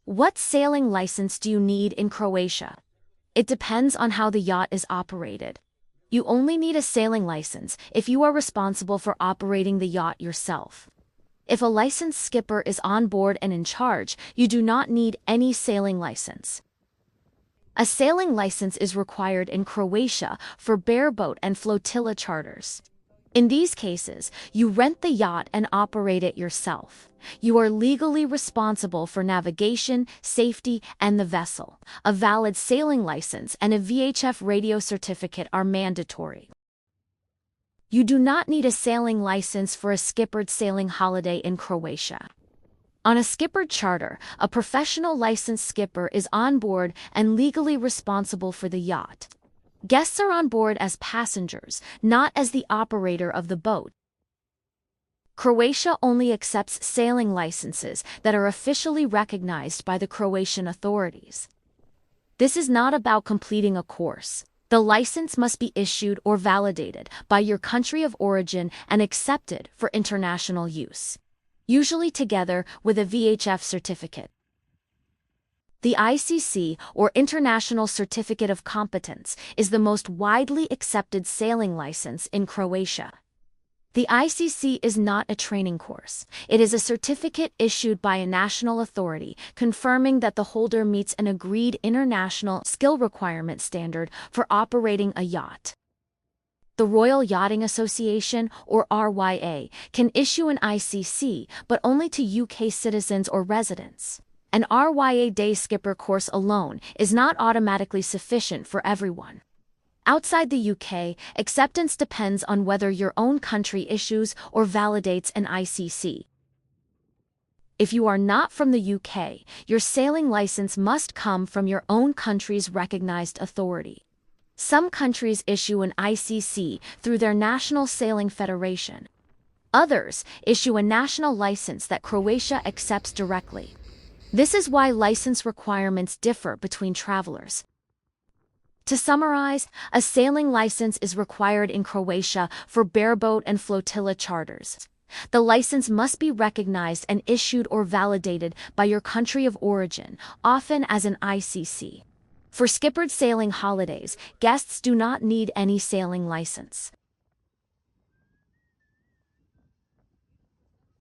What sailing license do you need in Croatia? It depends on how the yacht is operated. You only need a sailing license if you are responsible for operating the yacht yourself. If a licensed skipper is on board and in charge, you do not need any sailing license. A sailing license is required in Croatia for bareboat and flotilla charters. In these cases, you rent the yacht and operate it yourself. You are legally responsible for navigation, safety, and the vessel. A valid sailing license and a VHF radio certificate are mandatory. You do not need a sailing license for a skippered sailing holiday in Croatia. On a skippered charter, a professional licensed skipper is on board and legally responsible for the yacht. Guests are on board as passengers, not as the operator of the boat. Croatia only accepts sailing licenses that are officially recognized by the Croatian authorities. This is not about completing a course. The license must be issued or validated by your country of origin and accepted for international use, usually together with a VHF certificate. The ICC, or International Certificate of Competence, is the most widely accepted sailing license in Croatia. The ICC is not a training course. It is a certificate issued by a national authority confirming that the holder meets an agreed international skill requirement standard for operating a yacht. The Royal Yachting Association, or RYA, can issue an ICC, but only to UK citizens or residents. An RYA day skipper course alone is not automatically sufficient for everyone. Outside the UK, acceptance depends on whether your own country issues or validates an ICC. If you are not from the UK, your sailing license must come from your own country's recognized authority. Some countries issue an ICC through their national sailing federation. Others issue a national license that Croatia accepts directly. This is why license requirements differ between travelers. To summarize, a sailing license is required in Croatia for bareboat and flotilla charters. The license must be recognized and issued or validated by your country of origin, often as an ICC. For skippered sailing holidays, guests do not need any sailing license.